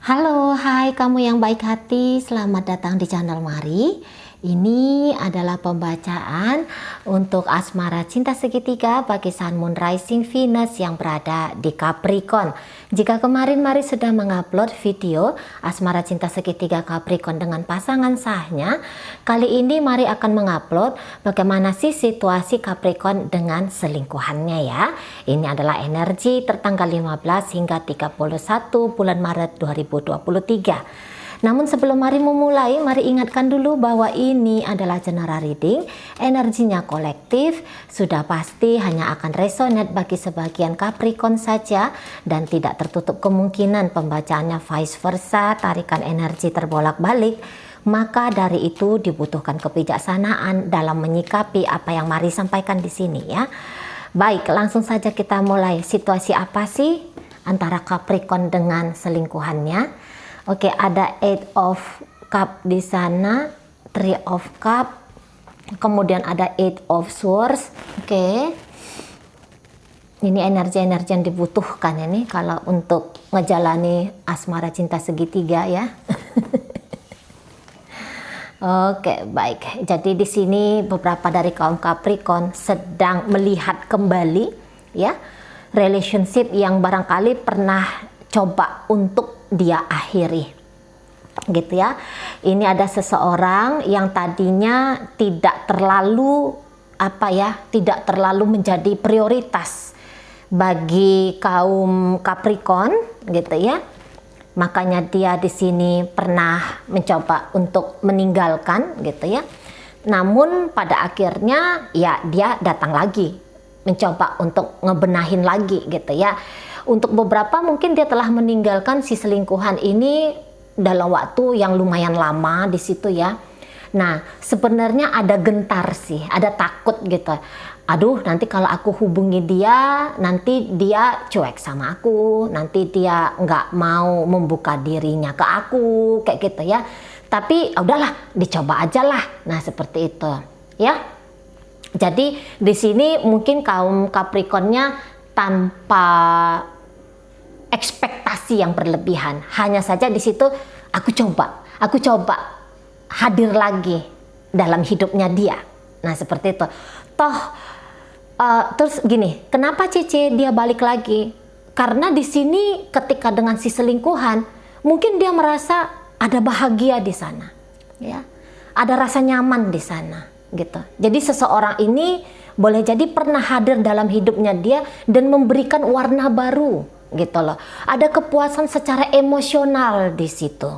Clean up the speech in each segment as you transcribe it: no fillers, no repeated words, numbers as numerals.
Halo, hai kamu yang baik hati, selamat datang di channel Mari. Ini adalah pembacaan untuk asmara cinta segitiga bagi Sun Moon Rising Venus yang berada di Capricorn. Jika kemarin Mari sudah mengupload video asmara cinta segitiga Capricorn dengan pasangan sahnya, kali ini Mari akan mengupload bagaimana sih situasi Capricorn dengan selingkuhannya ya. Ini adalah energi tertanggal 15 hingga 31 bulan Maret 2023. Namun sebelum Mari memulai, Mari ingatkan dulu bahwa ini adalah general reading, energinya kolektif, sudah pasti hanya akan resonate bagi sebagian Capricorn saja dan tidak tertutup kemungkinan pembacaannya vice versa, tarikan energi terbolak-balik. Maka dari itu dibutuhkan kebijaksanaan dalam menyikapi apa yang Mari sampaikan di sini ya. Baik, langsung saja kita mulai. Situasi apa sih antara Capricorn dengan selingkuhannya? Oke, ada Eight of Cup di sana, Three of Cup, kemudian ada Eight of Swords. Oke, ini energi-energi yang dibutuhkan ini kalau untuk ngejalani asmara cinta segitiga ya. Oke, baik. Jadi di sini beberapa dari kaum Capricorn sedang melihat kembali ya relationship yang barangkali pernah coba untuk dia akhiri gitu ya. Ini ada seseorang yang tadinya tidak terlalu tidak terlalu menjadi prioritas bagi kaum Capricorn gitu ya. Makanya dia di sini pernah mencoba untuk meninggalkan gitu ya. Namun pada akhirnya ya dia datang lagi mencoba untuk ngebenahin lagi gitu ya. Untuk beberapa mungkin dia telah meninggalkan si selingkuhan ini dalam waktu yang lumayan lama di situ ya. Nah, sebenarnya ada gentar sih, ada takut gitu. Aduh, nanti kalau aku hubungi dia, nanti dia cuek sama aku, nanti dia nggak mau membuka dirinya ke aku, kayak gitu ya. Tapi udahlah, dicoba aja lah. Nah, seperti itu ya. Jadi di sini mungkin kaum Capricornnya tanpa ekspektasi yang berlebihan, hanya saja di situ aku coba hadir lagi dalam hidupnya dia. Nah seperti itu. Toh terus gini, kenapa Cece dia balik lagi? Karena di sini ketika dengan si selingkuhan, mungkin dia merasa ada bahagia di sana, ya, ada rasa nyaman di sana, gitu. Jadi seseorang ini boleh jadi pernah hadir dalam hidupnya dia dan memberikan warna baru, gitu loh. Ada kepuasan secara emosional di situ,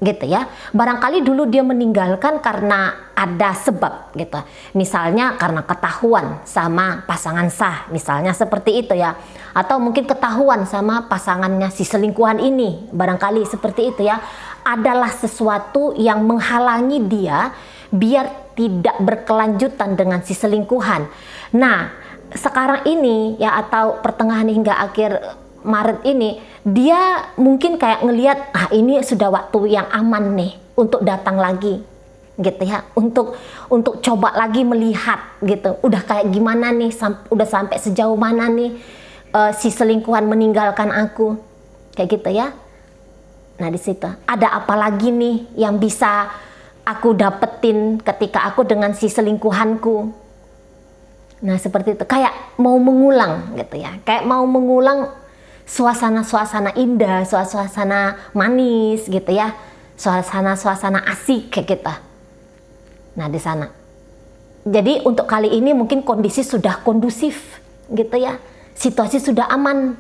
gitu ya. Barangkali dulu dia meninggalkan karena ada sebab, gitu. Misalnya karena ketahuan sama pasangan sah, misalnya seperti itu ya. Atau mungkin ketahuan sama pasangannya si selingkuhan ini, barangkali seperti itu ya. Adalah sesuatu yang menghalangi dia biar tidak berkelanjutan dengan si selingkuhan. Nah, sekarang ini ya, atau pertengahan hingga akhir Maret ini, dia mungkin kayak ngelihat ini sudah waktu yang aman nih untuk datang lagi, gitu ya, untuk coba lagi melihat gitu. Udah kayak gimana nih, udah sampai sejauh mana nih si selingkuhan meninggalkan aku, kayak gitu ya. Nah di situ ada apa lagi nih yang bisa aku dapetin ketika aku dengan si selingkuhanku. Nah seperti itu, kayak mau mengulang gitu ya, kayak mau mengulang suasana-suasana indah, suasana manis gitu ya, suasana asik kayak gitu. Nah di sana. Jadi untuk kali ini mungkin kondisi sudah kondusif gitu ya, situasi sudah aman.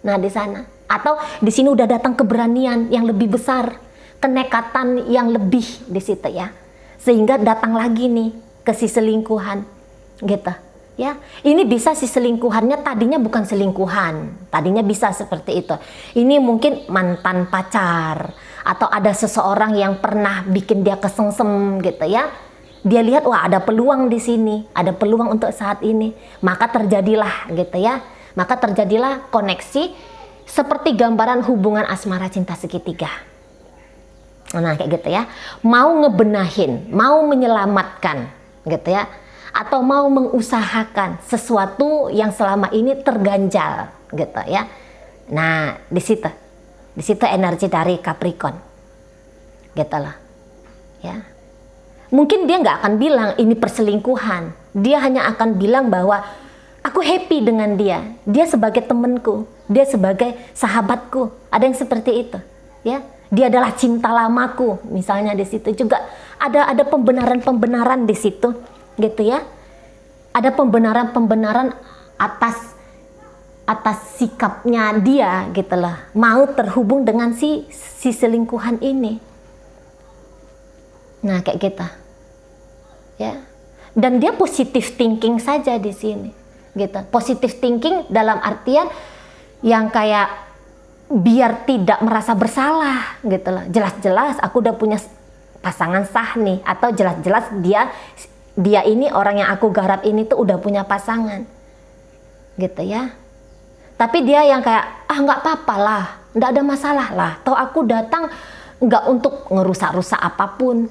Nah di sana, atau di sini udah datang keberanian yang lebih besar, kenekatan yang lebih di situ ya, sehingga datang lagi nih ke si selingkuhan gitu ya. Ini bisa si selingkuhannya tadinya bukan selingkuhan, tadinya bisa seperti itu. Ini mungkin mantan pacar, atau ada seseorang yang pernah bikin dia kesengsem gitu ya. Dia lihat wah ada peluang di sini, ada peluang untuk saat ini, maka terjadilah gitu ya. Maka terjadilah koneksi seperti gambaran hubungan asmara cinta segitiga. Nah kayak gitu ya, mau ngebenahin, mau menyelamatkan gitu ya, atau mau mengusahakan sesuatu yang selama ini terganjal gitu ya. Nah di situ Di situ energi dari Capricorn, gitu lah, ya. Mungkin dia nggak akan bilang ini perselingkuhan. Dia hanya akan bilang bahwa aku happy dengan dia. Dia sebagai temanku, dia sebagai sahabatku. Ada yang seperti itu, ya. Dia adalah cinta lamaku, misalnya di situ juga ada pembenaran di situ, gitu ya. Ada pembenaran atas sikapnya dia, gitu lah. Mau terhubung dengan si selingkuhan ini. Nah, kayak gitu. Ya. Dan dia positive thinking saja di sini, gitu. Positive thinking dalam artian yang kayak biar tidak merasa bersalah, gitu loh. Jelas-jelas aku udah punya pasangan sah nih, atau jelas-jelas dia ini orang yang aku garap ini tuh udah punya pasangan, gitu ya. Tapi dia yang kayak nggak apa-apa lah, nggak ada masalah lah. Toh aku datang nggak untuk ngerusak-rusak apapun,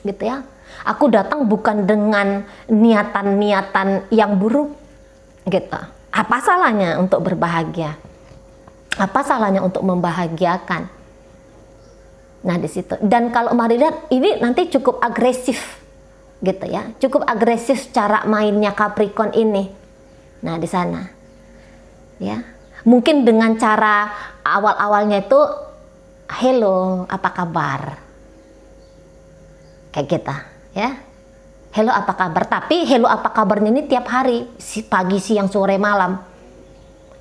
gitu ya. Aku datang bukan dengan niatan-niatan yang buruk, gitu. Apa salahnya untuk berbahagia? Apa salahnya untuk membahagiakan? Nah, di situ. Dan kalau mari lihat, ini nanti cukup agresif, gitu ya. Cukup agresif cara mainnya Capricorn ini. Nah, di sana. Ya. Mungkin dengan cara awal-awalnya itu, hello, apa kabar? Kayak kita, ya. Hello, apa kabar? Tapi hello, apa kabarnya ini tiap hari, pagi, siang, sore, malam.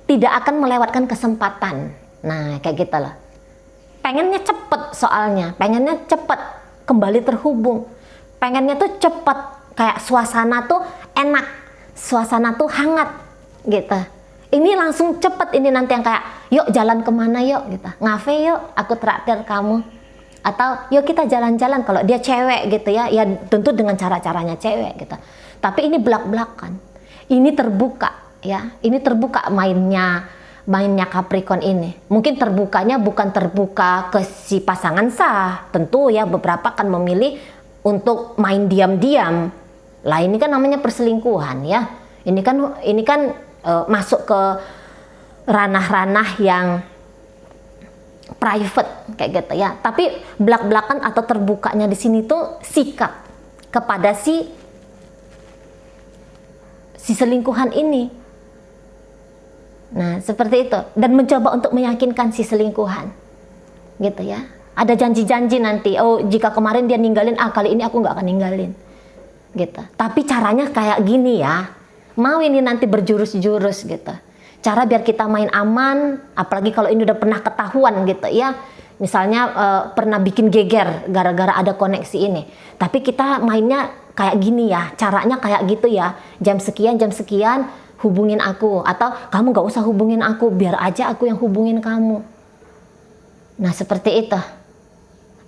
Tidak akan melewatkan kesempatan. Nah, kayak gitu loh. Pengennya cepet soalnya. Pengennya cepet kembali terhubung. Pengennya tuh cepet. Kayak suasana tuh enak. Suasana tuh hangat. Gitu. Ini langsung cepet. Ini nanti yang kayak, yuk jalan kemana yuk. Gitu. Ngafe yuk, aku traktir kamu. Atau yuk kita jalan-jalan. Kalau dia cewek gitu ya. Ya tentu dengan cara-caranya cewek gitu. Tapi ini belak-belakan. Ini terbuka. Ya, ini terbuka mainnya Capricorn ini. Mungkin terbukanya bukan terbuka ke si pasangan sah. Tentu ya beberapa kan memilih untuk main diam-diam. Lah ini kan namanya perselingkuhan ya. Ini kan masuk ke ranah-ranah yang private kayak gitu ya. Tapi belak-belakan atau terbukanya di sini tuh sikap kepada si selingkuhan ini. Nah, seperti itu. Dan mencoba untuk meyakinkan si selingkuhan. Gitu ya. Ada janji-janji nanti. Oh, jika kemarin dia ninggalin, kali ini aku nggak akan ninggalin. Gitu. Tapi caranya kayak gini ya. Mau ini nanti berjurus-jurus gitu. Cara biar kita main aman, apalagi kalau ini udah pernah ketahuan gitu ya. Misalnya pernah bikin geger gara-gara ada koneksi ini. Tapi kita mainnya kayak gini ya. Caranya kayak gitu ya. Jam sekian, hubungin aku, atau kamu gak usah hubungin aku, biar aja aku yang hubungin kamu. Nah, seperti itu.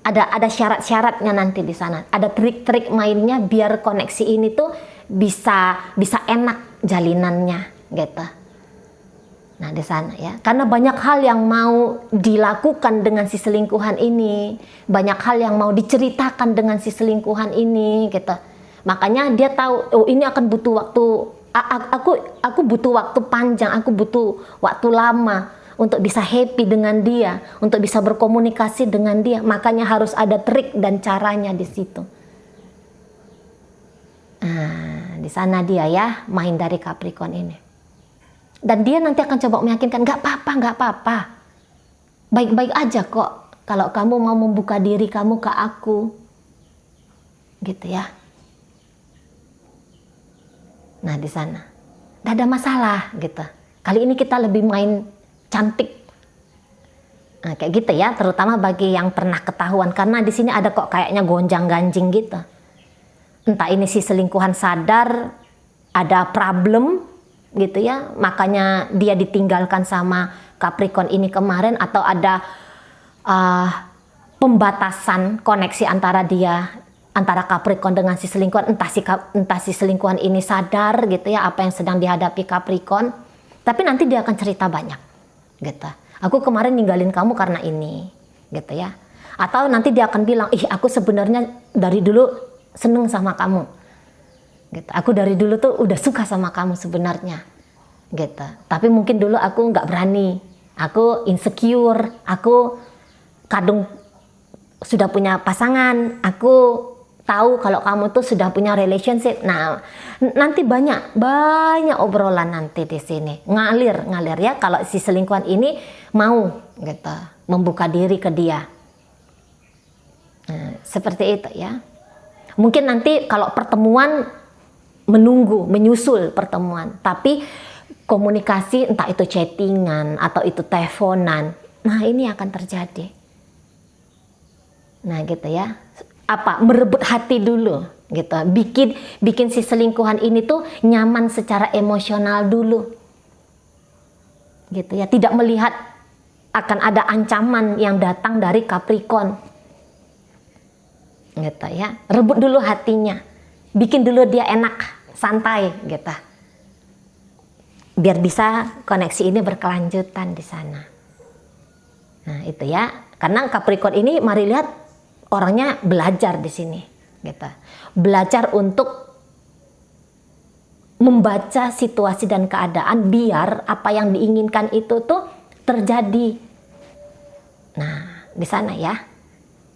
Ada syarat-syaratnya nanti di sana. Ada trik-trik mainnya biar koneksi ini tuh bisa enak jalinannya, gitu. Nah, di sana ya. Karena banyak hal yang mau dilakukan dengan si selingkuhan ini, banyak hal yang mau diceritakan dengan si selingkuhan ini, gitu. Makanya dia tahu, oh ini akan butuh waktu. Aku butuh waktu panjang, aku butuh waktu lama untuk bisa happy dengan dia, untuk bisa berkomunikasi dengan dia. Makanya harus ada trik dan caranya di situ. Nah, di sana dia ya main dari Capricorn ini. Dan dia nanti akan coba meyakinkan, nggak apa-apa, baik-baik aja kok. Kalau kamu mau membuka diri kamu ke aku, gitu ya. Nah, di sana tidak ada masalah gitu. Kali ini kita lebih main cantik. Nah, kayak gitu ya, terutama bagi yang pernah ketahuan, karena di sini ada kok kayaknya gonjang-ganjing gitu. Entah ini si selingkuhan sadar ada problem gitu ya, makanya dia ditinggalkan sama Capricorn ini kemarin, atau ada pembatasan koneksi antara Capricorn dengan si selingkuhan, entah si selingkuhan ini sadar gitu ya apa yang sedang dihadapi Capricorn, tapi nanti dia akan cerita banyak gitu. Aku kemarin ninggalin kamu karena ini, gitu ya. Atau nanti dia akan bilang, aku sebenarnya dari dulu seneng sama kamu, gitu. Aku dari dulu tuh udah suka sama kamu sebenarnya, gitu. Tapi mungkin dulu aku nggak berani, Aku insecure, aku kadung sudah punya pasangan, aku tahu kalau kamu tuh sudah punya relationship. Nah, nanti banyak obrolan nanti di sini. Ngalir ya kalau si selingkuhan ini mau gitu membuka diri ke dia. Nah, seperti itu ya. Mungkin nanti kalau pertemuan menyusul pertemuan, tapi komunikasi entah itu chattingan atau itu teleponan, nah ini akan terjadi. Nah gitu ya, merebut hati dulu gitu, bikin si selingkuhan ini tuh nyaman secara emosional dulu gitu ya, tidak melihat akan ada ancaman yang datang dari Capricorn gitu ya. Rebut dulu hatinya, bikin dulu dia enak, santai gitu, biar bisa koneksi ini berkelanjutan di sana. Nah itu ya, karena Capricorn ini mari lihat orangnya belajar di sini gitu, belajar untuk membaca situasi dan keadaan biar apa yang diinginkan itu tuh terjadi. Nah di sana ya,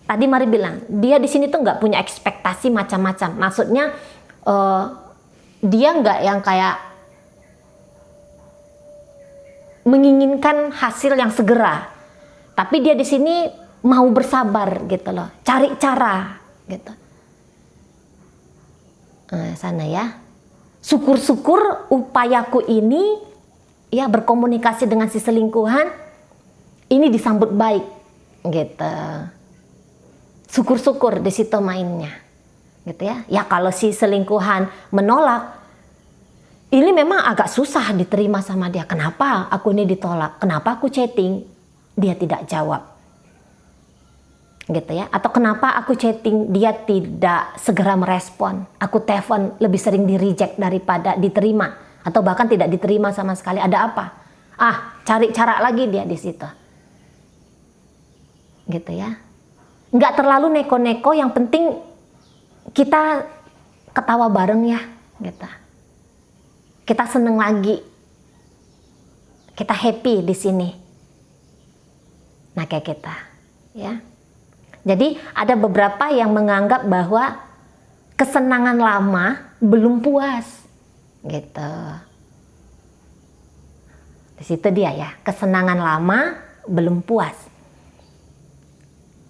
tadi Mari bilang dia di sini tuh nggak punya ekspektasi macam-macam, maksudnya dia nggak yang kayak menginginkan hasil yang segera, tapi dia di sini mau bersabar gitu loh, cari cara gitu. Nah, sana ya, syukur-syukur upayaku ini ya berkomunikasi dengan si selingkuhan ini disambut baik gitu. Syukur-syukur di situ mainnya gitu ya. Ya kalau si selingkuhan menolak, ini memang agak susah diterima sama dia. Kenapa aku ini ditolak? Kenapa aku chatting dia tidak jawab? Gitu ya, atau kenapa aku chatting dia tidak segera merespon, aku telepon lebih sering di reject daripada diterima, atau bahkan tidak diterima sama sekali. Ada apa? Cari cara lagi dia di situ gitu ya, nggak terlalu neko-neko, yang penting kita ketawa bareng ya gitu, kita seneng lagi, kita happy di sini. Nah kayak kita ya. Jadi ada beberapa yang menganggap bahwa kesenangan lama belum puas gitu. Di situ dia ya, kesenangan lama belum puas.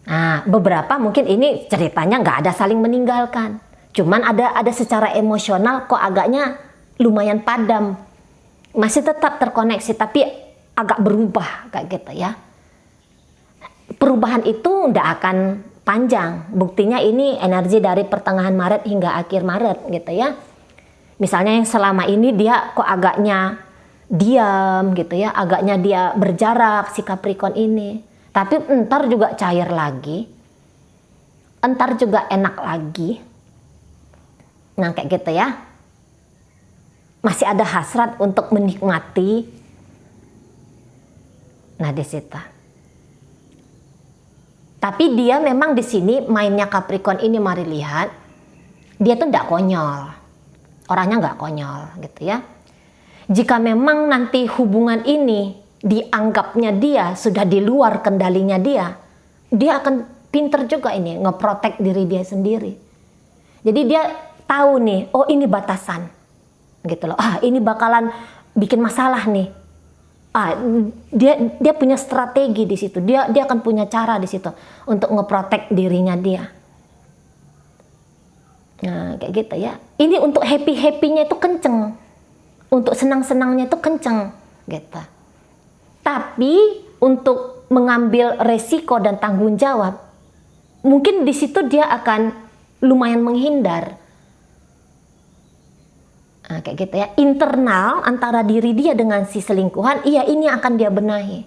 Nah, beberapa mungkin ini ceritanya nggak ada saling meninggalkan, cuman ada secara emosional kok agaknya lumayan padam, masih tetap terkoneksi tapi agak berubah kayak gitu ya. Perubahan itu tidak akan panjang. Buktinya ini energi dari pertengahan Maret hingga akhir Maret gitu ya. Misalnya yang selama ini dia kok agaknya diam gitu ya, agaknya dia berjarak si Capricorn ini. Tapi entar juga cair lagi, entar juga enak lagi. Nah kayak gitu ya. Masih ada hasrat untuk menikmati. Nah di situ. Tapi dia memang di sini mainnya Capricorn ini Mari lihat, dia tuh nggak konyol, orangnya nggak konyol gitu ya. Jika memang nanti hubungan ini dianggapnya dia sudah di luar kendalinya dia akan pinter juga ini ngeprotek diri dia sendiri. Jadi dia tahu nih, oh ini batasan, gitu loh. Ini bakalan bikin masalah nih. Dia punya strategi di situ. Dia akan punya cara di situ untuk ngeprotek dirinya dia. Nah, kayak gitu ya. Ini untuk happy-happynya itu kenceng. Untuk senang-senangnya itu kenceng, gitu. Tapi untuk mengambil resiko dan tanggung jawab, mungkin di situ dia akan lumayan menghindar. Nah, kayak gitu ya. Internal antara diri dia dengan si selingkuhan, iya ini akan dia benahi.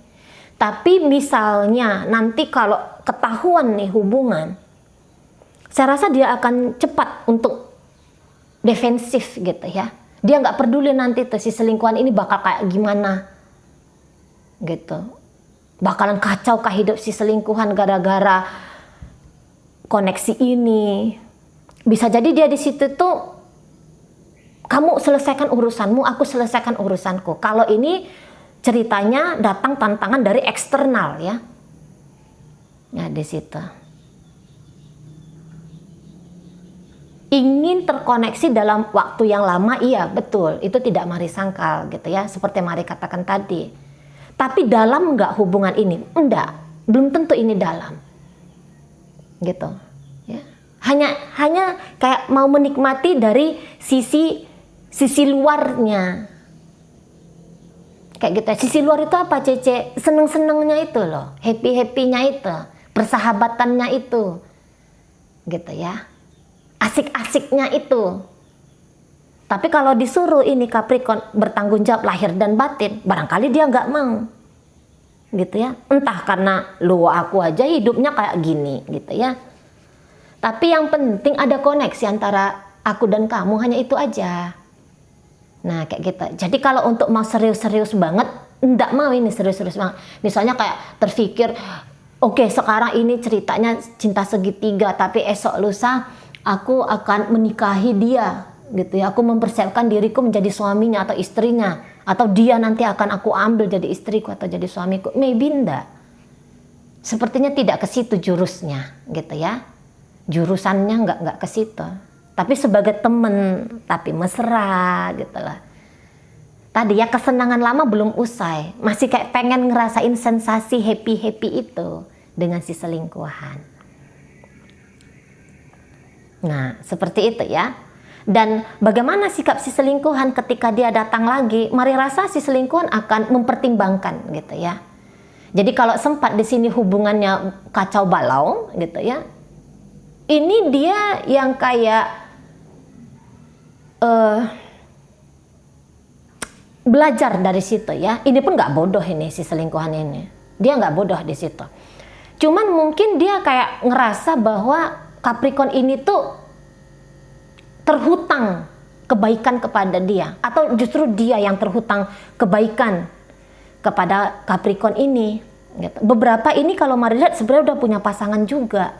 Tapi misalnya nanti kalau ketahuan nih hubungan, saya rasa dia akan cepat untuk defensif gitu ya. Dia nggak peduli nanti tuh si selingkuhan ini bakal kayak gimana gitu. Bakalan kacau kah hidup si selingkuhan gara-gara koneksi ini. Bisa jadi dia di situ tuh, kamu selesaikan urusanmu, aku selesaikan urusanku. Kalau ini ceritanya datang tantangan dari eksternal ya. Ya di situ. Ingin terkoneksi dalam waktu yang lama, iya betul, itu tidak mari sangkal gitu ya, seperti Mari katakan tadi. Tapi dalam nggak hubungan ini? Enggak, belum tentu ini dalam. Gitu. Ya. Hanya kayak mau menikmati dari sisi luarnya. Kayak gitu. Sisi luar itu apa, Cece? Seneng-senengnya itu loh, happy-happynya itu, persahabatannya itu. Gitu ya. Asik-asiknya itu. Tapi kalau disuruh ini Capricorn bertanggung jawab lahir dan batin, barangkali dia nggak mau. Gitu ya. Entah karena lu aku aja hidupnya kayak gini gitu ya. Tapi yang penting ada koneksi antara aku dan kamu, hanya itu aja. Nah kayak gitu. Jadi kalau untuk mau serius-serius banget, nggak mau ini serius-serius banget. Misalnya kayak terpikir, oke, sekarang ini ceritanya cinta segitiga, tapi esok lusa aku akan menikahi dia gitu ya. Aku mempersiapkan diriku menjadi suaminya atau istrinya, atau dia nanti akan aku ambil jadi istriku atau jadi suamiku. Maybe enggak. Sepertinya tidak ke situ jurusnya gitu ya. Jurusannya enggak ke situ. Tapi sebagai temen, tapi mesra gitu lah. Tadi ya kesenangan lama belum usai, masih kayak pengen ngerasain sensasi happy-happy itu dengan si selingkuhan. Nah, seperti itu ya. Dan bagaimana sikap si selingkuhan ketika dia datang lagi? Mari rasa si selingkuhan akan mempertimbangkan gitu ya. Jadi kalau sempat di sini hubungannya kacau balau gitu ya. Ini dia yang kayak belajar dari situ ya. Ini pun nggak bodoh ini si selingkuhan ini. Dia nggak bodoh di situ. Cuman mungkin dia kayak ngerasa bahwa Capricorn ini tuh terhutang kebaikan kepada dia, atau justru dia yang terhutang kebaikan kepada Capricorn ini. Gitu. Beberapa ini kalau Mari lihat sebenarnya udah punya pasangan juga,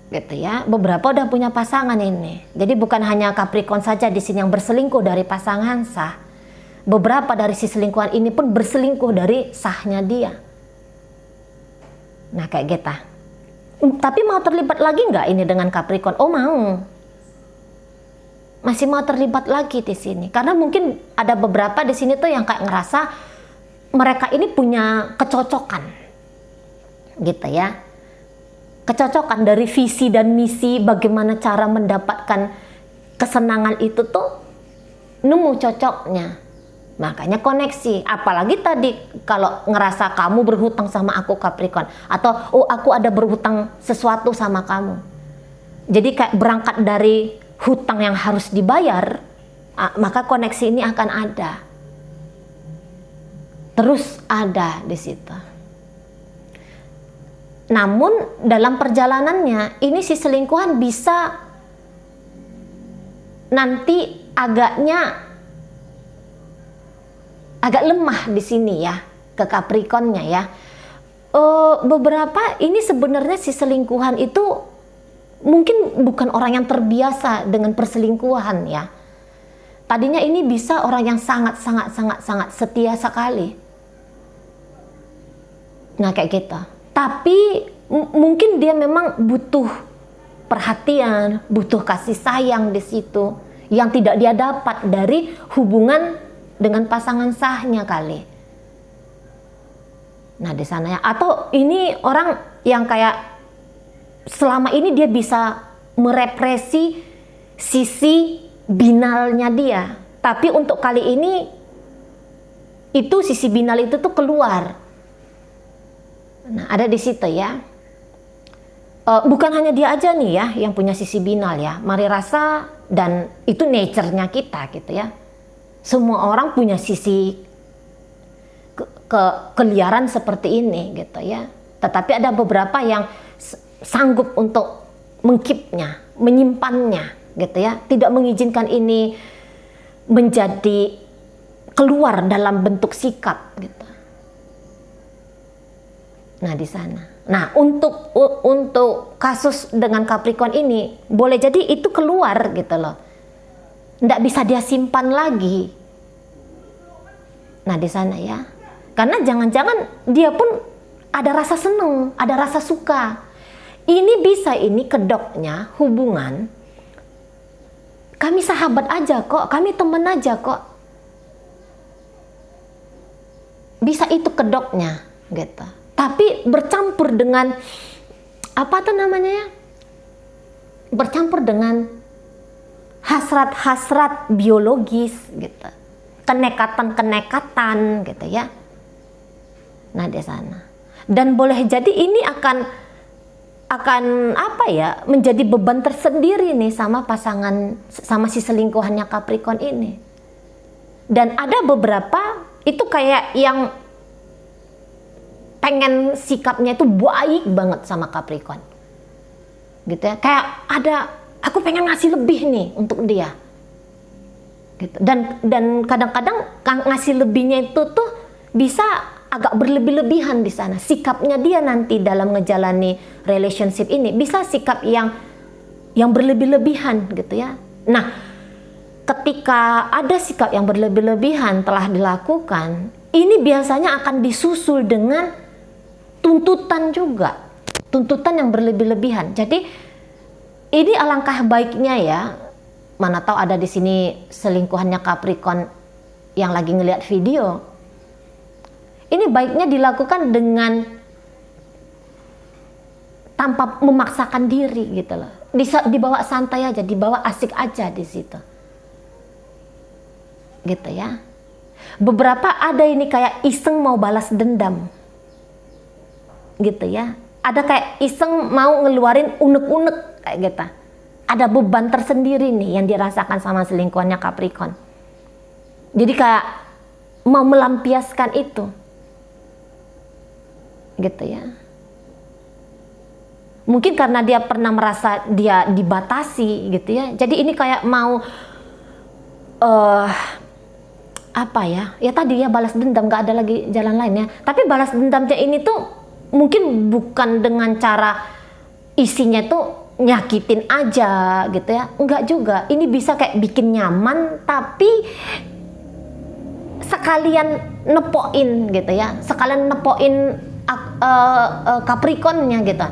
gitu ya. Beberapa udah punya pasangan ini. Jadi bukan hanya Capricorn saja di sini yang berselingkuh dari pasangan sah. Beberapa dari si selingkuhan ini pun berselingkuh dari sahnya dia. Nah kayak gitu. Tapi mau terlibat lagi nggak ini dengan Capricorn? Oh mau. Masih mau terlibat lagi di sini. Karena mungkin ada beberapa di sini tuh yang kayak ngerasa mereka ini punya kecocokan. Gitu ya. Kecocokan dari visi dan misi bagaimana cara mendapatkan kesenangan itu tuh nemu cocoknya. Makanya koneksi, apalagi tadi kalau ngerasa kamu berhutang sama aku Capricorn, atau oh aku ada berhutang sesuatu sama kamu. Jadi kayak berangkat dari hutang yang harus dibayar, maka koneksi ini akan ada. Terus ada di situ. Namun dalam perjalanannya ini si selingkuhan bisa nanti agak lemah di sini ya ke Capricornnya ya. Beberapa ini sebenarnya si selingkuhan itu mungkin bukan orang yang terbiasa dengan perselingkuhan ya. Tadinya ini bisa orang yang sangat setia sekali. Nah kayak gitu. Tapi mungkin dia memang butuh perhatian, butuh kasih sayang di situ yang tidak dia dapat dari hubungan dengan pasangan sahnya kali. Nah di sana ya. Atau ini orang yang kayak selama ini dia bisa merepresi sisi binalnya dia. Tapi untuk kali ini itu sisi binal itu tuh keluar. Nah ada di situ ya. Bukan hanya dia aja nih ya yang punya sisi binal ya. Mari rasa dan itu nature-nya kita gitu ya. Semua orang punya sisi keliaran seperti ini gitu ya. Tetapi ada beberapa yang sanggup untuk mengkeepnya, menyimpannya gitu ya. Tidak mengizinkan ini menjadi keluar dalam bentuk sikap gitu. Nah di sana. Nah untuk kasus dengan Capricorn ini boleh jadi itu keluar gitu loh. Nggak bisa dia simpan lagi. Nah di sana ya, karena jangan-jangan dia pun ada rasa seneng, ada rasa suka. Ini bisa ini kedoknya hubungan. Kami sahabat aja kok, kami temen aja kok. Bisa itu kedoknya gitu. Tapi bercampur dengan apa tuh namanya ya? Bercampur dengan hasrat-hasrat biologis gitu. Kenekatan-kenekatan gitu ya. Nah di sana. Dan boleh jadi ini akan apa ya, menjadi beban tersendiri nih sama pasangan, sama si selingkuhannya Capricorn ini. Dan ada beberapa itu kayak yang pengen sikapnya itu baik banget sama Capricorn. Gitu ya. Kayak ada, aku pengen ngasih lebih nih untuk dia. Gitu. Dan kadang-kadang ngasih lebihnya itu tuh bisa agak berlebih-lebihan di sana. Sikapnya dia nanti dalam ngejalani relationship ini bisa sikap yang berlebih-lebihan gitu ya. Nah, ketika ada sikap yang berlebih-lebihan telah dilakukan, ini biasanya akan disusul dengan tuntutan juga. Tuntutan yang berlebih-lebihan. Jadi ini alangkah baiknya ya, mana tahu ada di sini selingkuhannya Capricorn yang lagi ngelihat video. Ini baiknya dilakukan dengan tanpa memaksakan diri gitu loh. Dibawa santai aja, dibawa asik aja di situ. Gitu ya. Beberapa ada ini kayak iseng mau balas dendam. Gitu ya. Ada kayak iseng mau ngeluarin unek-unek kayak gitu. Ada beban tersendiri nih yang dirasakan sama selingkuhannya Capricorn. Jadi kayak mau melampiaskan itu. Gitu ya. Mungkin karena dia pernah merasa dia dibatasi gitu ya. Jadi ini kayak mau apa ya? Ya tadi ya balas dendam, gak ada lagi jalan lain ya. Tapi balas dendamnya ini tuh mungkin bukan dengan cara isinya tuh nyakitin aja gitu ya. Enggak juga. Ini bisa kayak bikin nyaman tapi sekalian nepoin gitu ya. Sekalian nepoin Capricornnya gitu.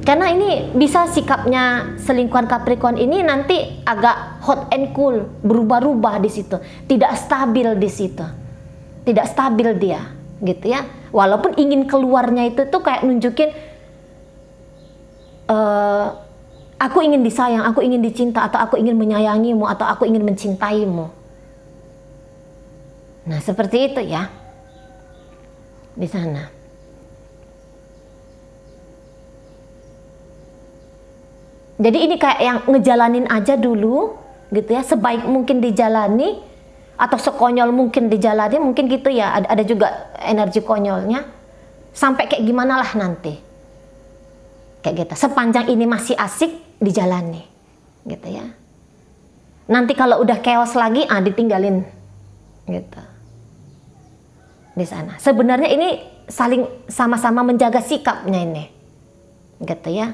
Karena ini bisa sikapnya selingkuhan Capricorn ini nanti agak hot and cool, berubah-ubah di situ, tidak stabil di situ, tidak stabil dia, gitu ya. Walaupun ingin keluarnya itu tuh kayak nunjukin, aku ingin disayang, aku ingin dicinta, atau aku ingin menyayangimu, atau aku ingin mencintaimu. Nah seperti itu ya, di sana. Jadi ini kayak yang ngejalanin aja dulu gitu ya, sebaik mungkin dijalani atau sekonyol mungkin dijalani, mungkin gitu ya. Ada juga energi konyolnya. Sampai kayak gimana lah nanti. Kayak gitu. Sepanjang ini masih asik dijalani. Gitu ya. Nanti kalau udah chaos lagi ditinggalin. Gitu. Di sana. Sebenarnya ini saling sama-sama menjaga sikapnya ini. Gitu ya.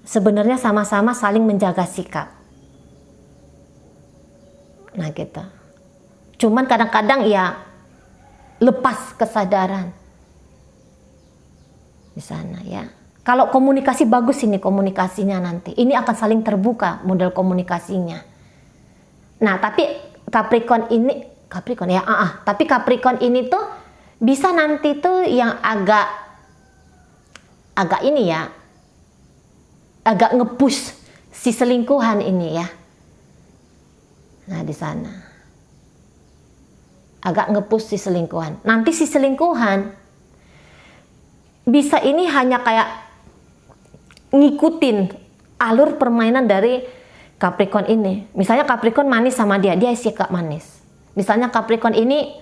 Sebenarnya sama-sama saling menjaga sikap. Nah gitu. Cuman kadang-kadang ya lepas kesadaran di sana ya. Kalau komunikasi bagus ini komunikasinya nanti. Ini akan saling terbuka model komunikasinya. Nah tapi Capricorn ya. Tapi Capricorn ini tuh bisa nanti tuh yang agak ini ya. Agak nge-push si selingkuhan ini ya. Nah di sana. Agak nge-push si selingkuhan. Nanti si selingkuhan bisa ini hanya kayak ngikutin alur permainan dari Capricorn ini. Misalnya Capricorn manis sama dia sikap manis. Misalnya Capricorn ini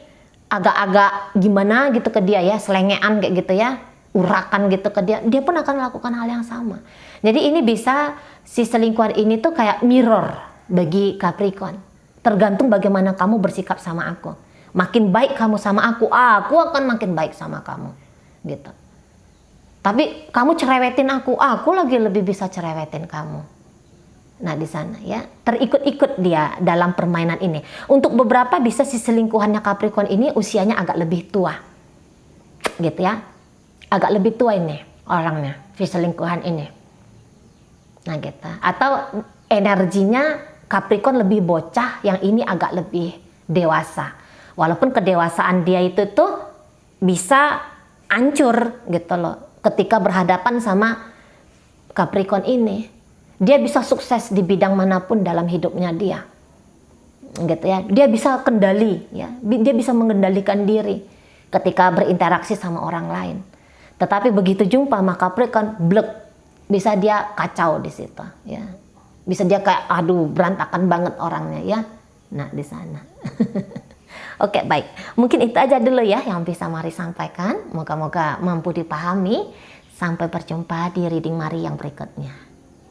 agak-agak gimana gitu ke dia ya, selengean kayak gitu ya. Urakan gitu ke dia pun akan melakukan hal yang sama. Jadi ini bisa si selingkuhan ini tuh kayak mirror bagi Capricorn. Tergantung bagaimana kamu bersikap sama aku. Makin baik kamu sama aku akan makin baik sama kamu. Gitu. Tapi kamu cerewetin aku lagi lebih bisa cerewetin kamu. Nah, di sana ya, terikut-ikut dia dalam permainan ini. Untuk beberapa bisa si selingkuhannya Capricorn ini usianya agak lebih tua. Gitu ya. Agak lebih tua ini orangnya, si selingkuhan ini. Nah, gitu. Atau energinya Capricorn lebih bocah, yang ini agak lebih dewasa. Walaupun kedewasaan dia itu tuh bisa hancur gitu loh ketika berhadapan sama Capricorn ini. Dia bisa sukses di bidang manapun dalam hidupnya dia, gitu ya. Dia bisa kendali, ya. Dia bisa mengendalikan diri ketika berinteraksi sama orang lain. Tetapi begitu jumpa sama Capricorn, blek, bisa dia kacau di situ, ya. Bisa dia kayak, aduh, berantakan banget orangnya, ya. Nah, di sana. Oke, baik. Mungkin itu aja dulu ya yang bisa Mari sampaikan. Moga-moga mampu dipahami. Sampai berjumpa di reading Mari yang berikutnya.